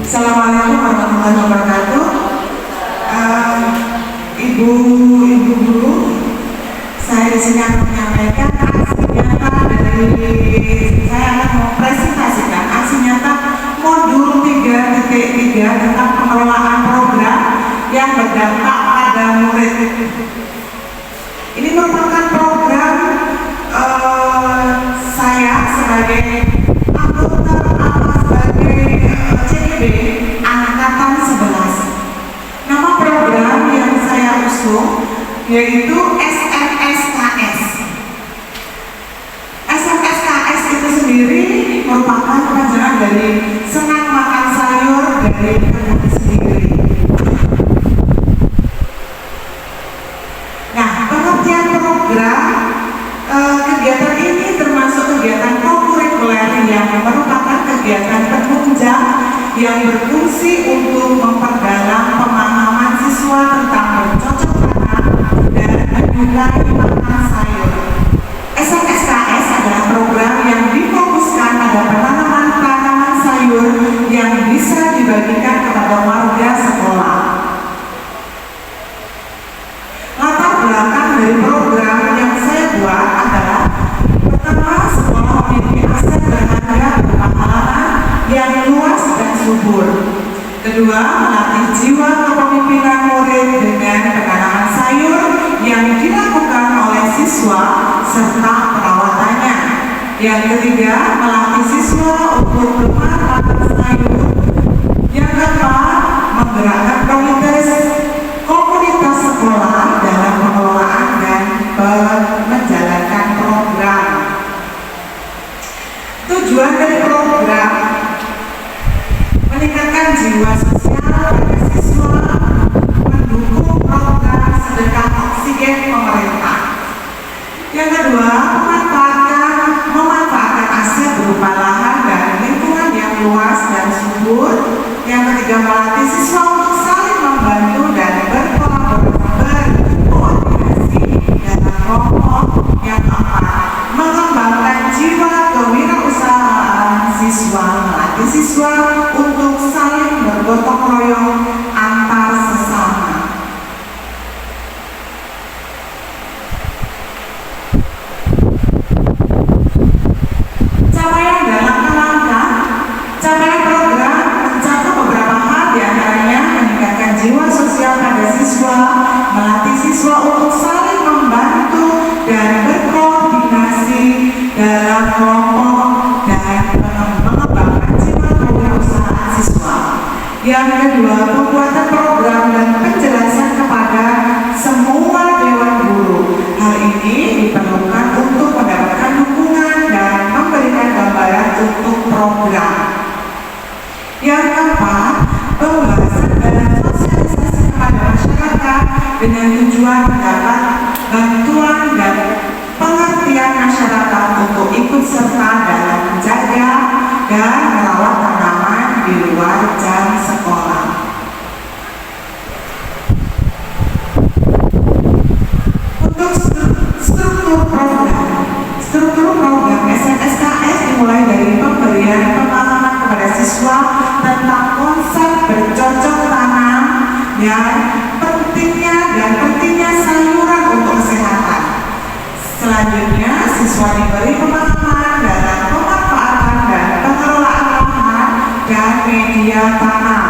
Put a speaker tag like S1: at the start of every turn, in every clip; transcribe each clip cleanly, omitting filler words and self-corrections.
S1: Assalamualaikum warahmatullahi wabarakatuh. Ibu guru, saya di sini akan menyampaikan aksi nyata saya akan mempresentasikan aksi nyata modul 3.3 tentang pengelolaan program yang berdampak pada murid. Ini merupakan program saya sebagai anggota Angkatan 11. Nama program yang saya usung yaitu SMSKS. SMSKS itu sendiri merupakan kepanjangan dari senang makan sayur dari kebun sendiri. Nah, pengertian program kegiatan ini termasuk kegiatan kokurikuler yang merupakan kegiatan penunjang yang berfungsi untuk memperdalam pemahaman siswa tentang bercocok tanam dan menyukai makan sayur. SMSKS adalah program yang difokuskan pada penanaman tanaman sayur yang bisa dibagikan kepada warga sekolah. Latar belakang dari program yang saya buat adalah pertama, sekolah memiliki aset berharga berupa halaman yang luas dan subur. Kedua, melatih jiwa kepemimpinan murid dengan penanaman sayur yang dilakukan oleh siswa serta perawatannya. Yang ketiga, melatih siswa untuk gemar makan sayur. Yang keempat, menggerakkan komunitas sekolah dalam pengelolaan dan menjalankan program. Tujuan dari program meningkatkan jiwa sosial pada siswa, mendukung program sedekah oksigen pemerintah. Yang kedua, memanfaatkan aset berupa lahan dan lingkungan yang luas dan subur. Yang ketiga, melatih siswa untuk saling membantu dan berkoordinasi dalam kelompok. Yang keempat, mengembangkan jiwa kewirausahaan siswa, melatih siswa untuk saling bergotong royong antar sesama. Capaian dalam langkah, capaian program mencakup beberapa hal, diantaranya meningkatkan jiwa sosial pada siswa, melatih siswa untuk saling membantu dan berkoordinasi dalam kelompok, dan mengembangkan jiwa kewirausahaan siswa. Yang kedua, pembuatan program dan penjelasan kepada semua dewan guru. Hal ini diperlukan untuk mendapatkan dukungan dan memberikan gambaran untuk program. Yang keempat, pembahasan dan sosialisasi kepada masyarakat dengan tujuan mendapat bantuan dan pengertian masyarakat untuk ikut serta dalam menjaga dan merawat tanaman di luar jam sekolah. Untuk struktur program SMSKS dimulai dari pemberian pemahaman kepada siswa tentang konsep bercocok tanam dan pentingnya sayuran untuk kesehatan. Selanjutnya, siswa diberi pemahaman dalam pemanfaatan dan pengelolaan lahan dan media tanam,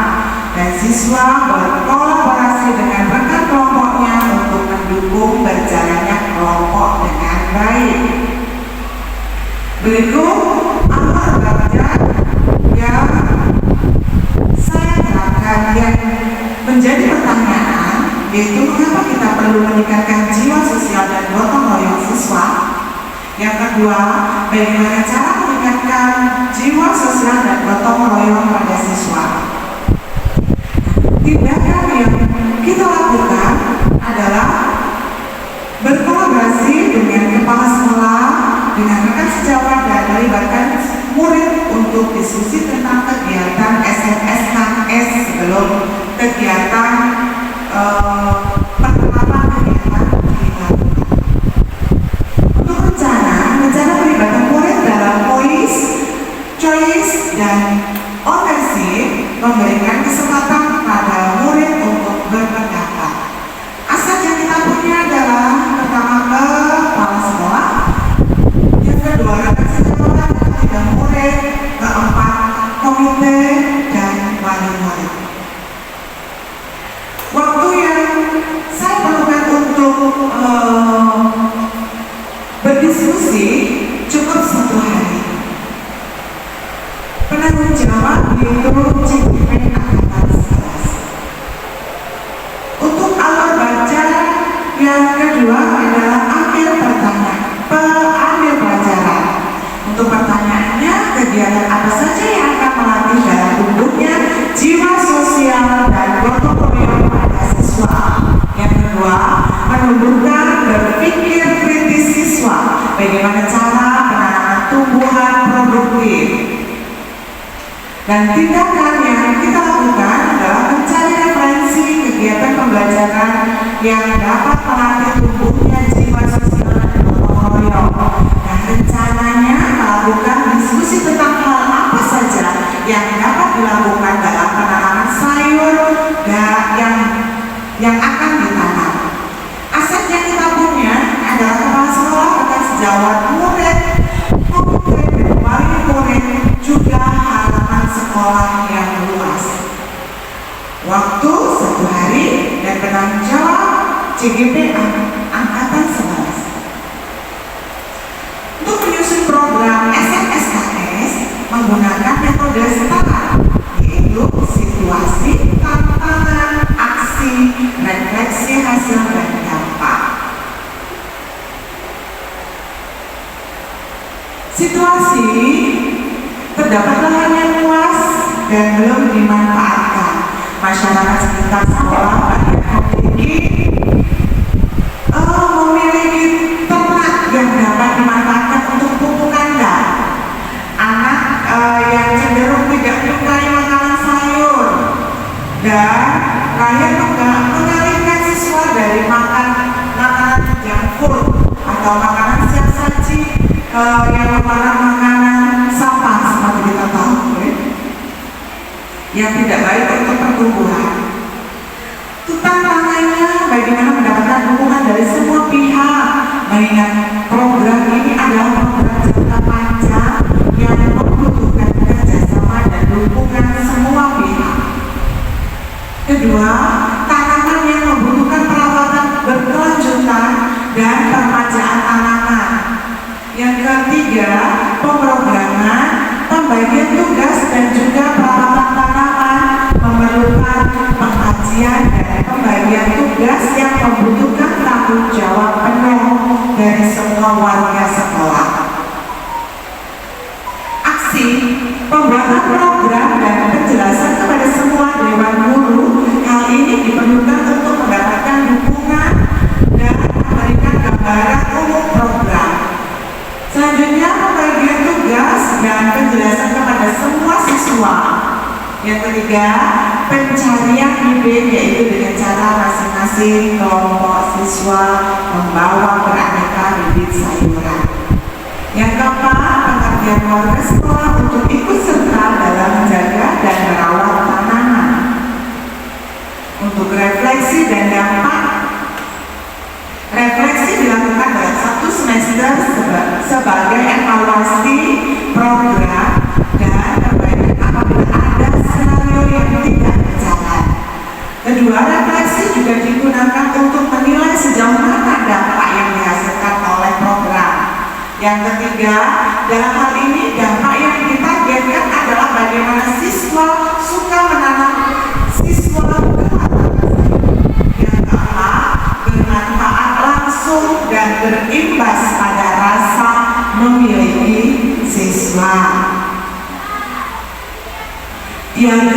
S1: dan siswa berkolaborasi dengan rekan kelompoknya untuk mendukung berjalannya kelompok dengan baik. Berikut amar kerja yang saya kedua, bagaimana cara meningkatkan jiwa sosial dan gotong royong pada siswa. Tindakan yang kita lakukan adalah berkolaborasi dengan kepala sekolah, dengan rekan sejawat, dan melibatkan murid untuk diskusi tentang kegiatan SMSKS sebelum kegiatan penerapan kegiatan dilakukan. Untuk rencana pelibatan murid dalam voice, choice, dan ownership memberikan kesempatan pada murid untuk berpendapat. Aset yang kita punya adalah pertama kepala sekolah, yang kedua rekan sejawat, ketiga murid, keempat komite, dan wali murid. Waktu yang saya perlukan untuk berdiskusi cukup 1 hari. Penanggung jawab yaitu CGP Angkatan 11. Untuk alur baca yang kedua adalah ambil pelajaran. Untuk pertanyaannya, kegiatan apa saja yang akan melatih dalam tumbuhnya jiwa sosial dan gotong royong pada siswa. Yang kedua, menumbuhkan berpikir kritis siswa, bagaimana cara penanaman tumbuhan produktif. Dan tindakan yang kita lakukan adalah mencari referensi kegiatan pembelajaran yang dapat melatih tumbuhnya jiwa sosial dan gotong royong. Nah, rencananya melakukan diskusi tentang hal apa saja yang dapat dilakukan dalam penanaman sayur yang akan ditanam. Aset yang kita punya adalah kepala sekolah, rekan sejawat, murid, komite, dan wali murid, juga halaman sekolah yang luas. Waktu 1 hari dan penanggung jawab CGP Angkatan 11. Untuk menyusun program SMSKS menggunakan metode STAR, yaitu situasi, tantangan, aksi, refleksi hasil, dan dampak. Situasi, terdapat lahan yang luas dan belum dimanfaatkan. Masyarakat sekitar sekolah banyak memiliki ternak yang dapat dimanfaatkan untuk pupuk kandang. Anak yang cenderung tidak menyukai makanan sayur, dan kalian mengalihkan siswa dari makanan junk food atau makanan siap saji yang merupakan makanan sampah seperti kita tahu, yang tidak baik untuk pertumbuhan. Tantangannya bagaimana mendapatkan dukungan dari semua pihak, mengingat program ini adalah program jangka panjang yang membutuhkan kerjasama dan dukungan semua pihak. Kedua, tanaman yang membutuhkan perawatan berkelanjutan dan permajaan tanaman. Yang ketiga, pemrograman, pembagian tugas, dan juga perawatan tanaman memerlukan pengkajian dan pembagian tugas yang membutuhkan tanggung jawab penuh dari semua warga sekolah. Aksi, pembuatan program dan penjelasan kepada semua dewan guru. Hal ini diperlukan untuk mendapatkan dukungan dan memberikan gambaran umum program. Selanjutnya, pembagian tugas dan penjelasan kepada semua siswa. Yang ketiga, pencarian bibit, yaitu dengan cara masing-masing kelompok siswa membawa beraneka bibit sayuran. Yang keempat, pengertian warga sekolah untuk ikut serta dalam menjaga dan merawat tanaman. Untuk refleksi dan dampak, refleksi dilakukan dalam 1 semester sebagai evaluasi program dan perbaikan apabila ada skenario yang tidak berjalan. Kedua, refleksi juga digunakan untuk menilai sejauh mana dampak yang dihasilkan oleh program. Yang ketiga, dalam hal ini dampak yang ditargetkan adalah bagaimana siswa suka menanam siswa yang keempat, bermanfaat langsung dan berimbas pada rasa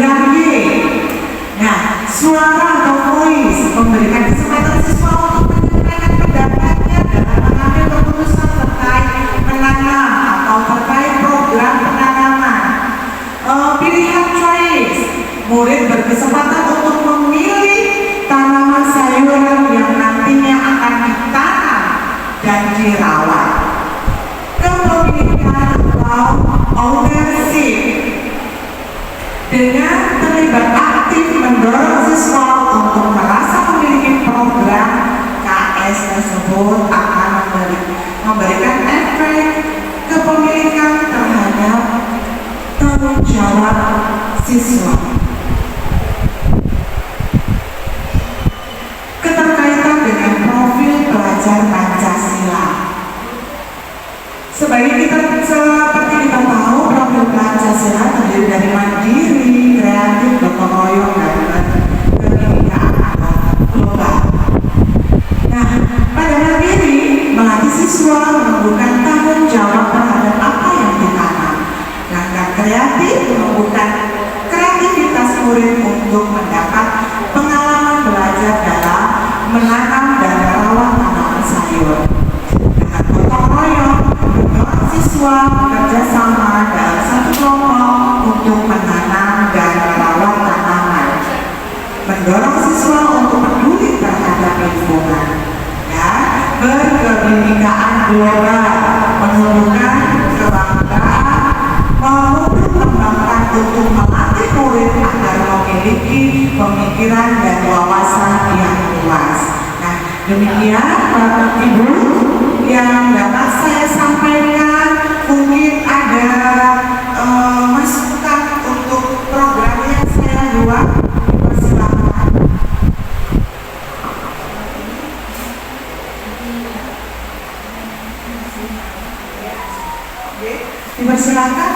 S1: pilar Y. Nah, suara atau voice memberikan kesempatan siswa untuk menyampaikan pendapatnya dalam mengambil keputusan terkait menanam atau terkait program penanaman. Pilihan choice, murid berkesempatan untuk memilih tanaman sayuran yang nantinya akan ditanam dan dirawat. Kepemilikan atau ownership, dengan terlibat aktif mendorong siswa untuk merasa memiliki program KS tersebut akan memberikan efek kepemilikan terhadap tanggung jawab siswa. Keterkaitan dengan profil pelajar Pancasila. Seperti kita tahu, profil Pancasila terdiri dari mandiri, kreatif, gotong royong, dan kebinekaan global. Nah, pada mandiri melatih siswa menumbuhkan tanggung jawab terhadap apa yang ditanam. Sedangkan kreatif menumbuhkan kreativitas murid untuk mendapat pengalaman belajar dalam menanam dan merawat tanaman sayur. Dengan gotong royong mendorong siswa bekerja sama dalam satu kelompok untuk menanam dan merawat tanaman. Mendorong siswa untuk peduli terhadap lingkungan. Ya, berkebinekaan global, menumbuhkan kebanggaan, mengembangkan untuk melatih murid agar memiliki pemikiran dan wawasan yang luas. Nah, demikian Bapak Ibu yang dapat saya sampaikan. Mungkin ada masukan untuk program yang saya buat. Silakan. Dipersilakan.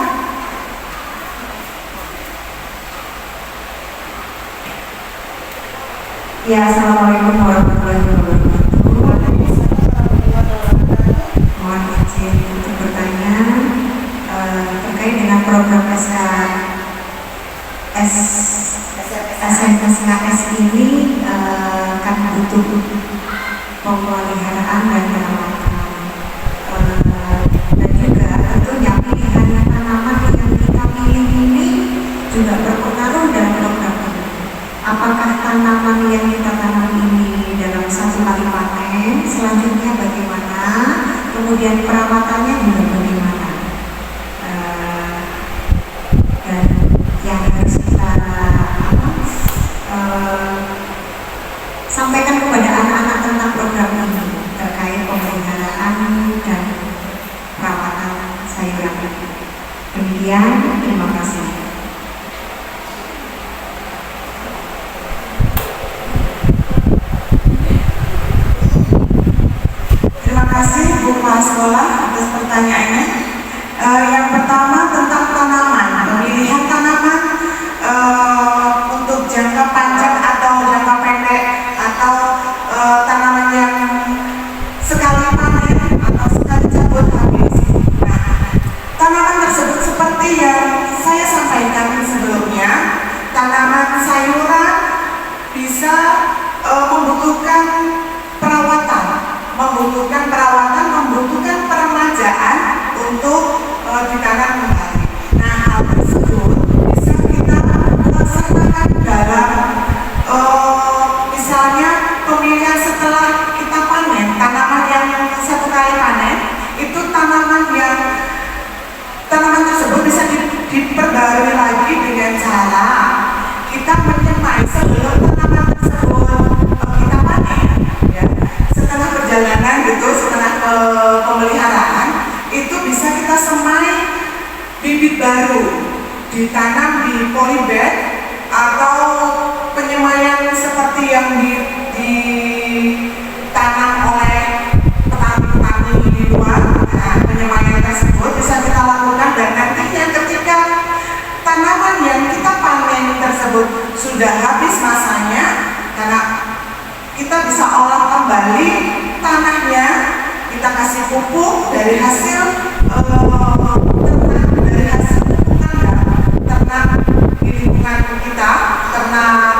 S2: Ya, assalamualaikum warahmatullahi wabarakatuh. Mohon izin untuk bertanya terkait dengan program SMSKS ini kan butuh pemeliharaan dan perawatan, dan juga tentunya pilihan tanaman yang kita pilih ini juga berpengaruh dalam program ini. Apakah tanaman yang kita tanam ini dalam satu kali panen, selanjutnya bagaimana, kemudian perawatannya juga bagaimana, dan yang harus kita sampaikan kepada anak-anak tentang program ini terkait pemeliharaan dan perawatan sayuran. Demikian, terima kasih.
S1: Terima kasih Bu Kepala Sekolah atas pertanyaannya. Yang pertama tentang tanaman, pemilihan tanaman untuk jangka panjang atau jangka pendek, atau tanaman yang sekali panen atau sekali cabut habis. Nah, tanaman tersebut seperti yang saya sampaikan sebelumnya, tanaman sayuran bisa membutuhkan perawatan, membutuhkan peremajaan untuk ditanam kembali. Nah, hal tersebut bisa kita laksanakan dalam misalnya pemilihan setelah kita panen. Tanaman yang satu kali panen itu tanaman tersebut bisa diperbarui lagi dengan cara kita menyemai sebelum tanaman tersebut kita panen, ya. Setelah perjalanan gitu, setelah pemeliharaan itu bisa kita semai bibit baru, ditanam di polybag atau penyemaian seperti yang ditanam oleh petani-petani di luar. Nah, penyemaian tersebut bisa kita lakukan, dan nantinya ketika tanaman yang kita panen tersebut sudah habis masanya, karena kita bisa olah kembali tanahnya, kita kasih pupuk dari hasil ternak, dari hasil ternak di lingkungan kita, ternak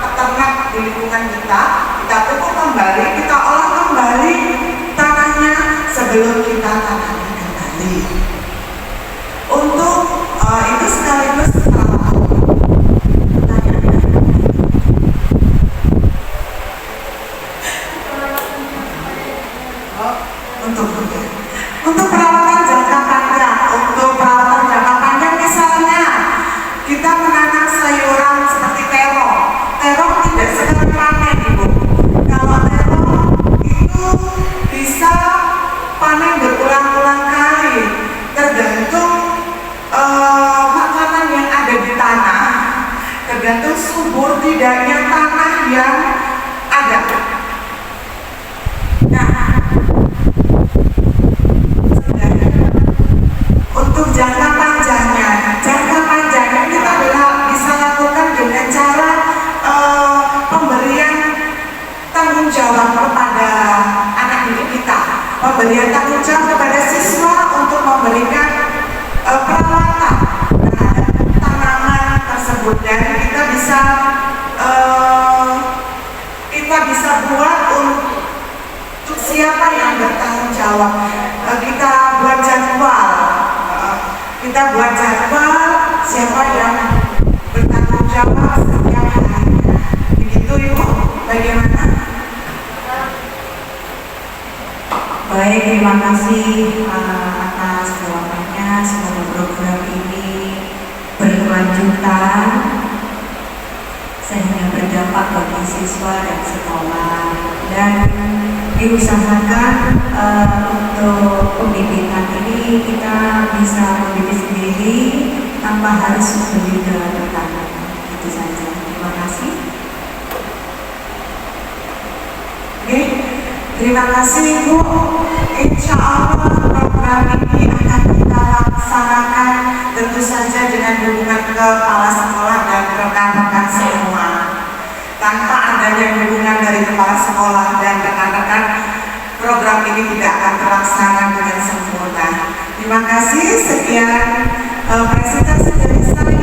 S1: peternak di lingkungan kita pupuk kembali, kita olah kembali tanahnya sebelum kita tanami kembali. Untuk itu sekaligus untuk perawatan jangka panjang. Untuk perawatan jangka panjang misalnya kita menanam sayuran seperti terong. Terong tidak sekali panen, Ibu. Kalau terong itu bisa panen berulang-ulang kali, tergantung makanan yang ada di tanah, tergantung subur tidaknya tanah yang ada. Untuk jangka panjangnya kita bisa lakukan dengan cara pemberian tanggung jawab kepada anak didik kita, pemberian tanggung jawab kepada siswa untuk memberikan perawatan terhadap tanaman tersebut, dan kita bisa buat untuk siapa yang bertanggung jawab. Kita buat jadwal siapa yang bertanggung jawab setiap harinya. Begitu, Ibu. Bagaimana?
S2: Baik, terima kasih atas jawabannya. Semoga program ini berkelanjutan sehingga berdampak bagi siswa dan sekolah, dan diusahakan untuk pembibitan ini kita bisa membimbing sendiri tanpa harus membeli ke petani. Itu saja. Terima kasih.
S1: Oke, terima kasih, Ibu. Insya Allah program ini akan kita laksanakan tentu saja dengan dukungan kepala sekolah dan rekan-rekan semua. Tanpa adanya dukungan dari kepala sekolah dan rekan-rekan, program ini tidak akan terlaksana dengan sempurna. Terima kasih. Sekian presentasi dari saya.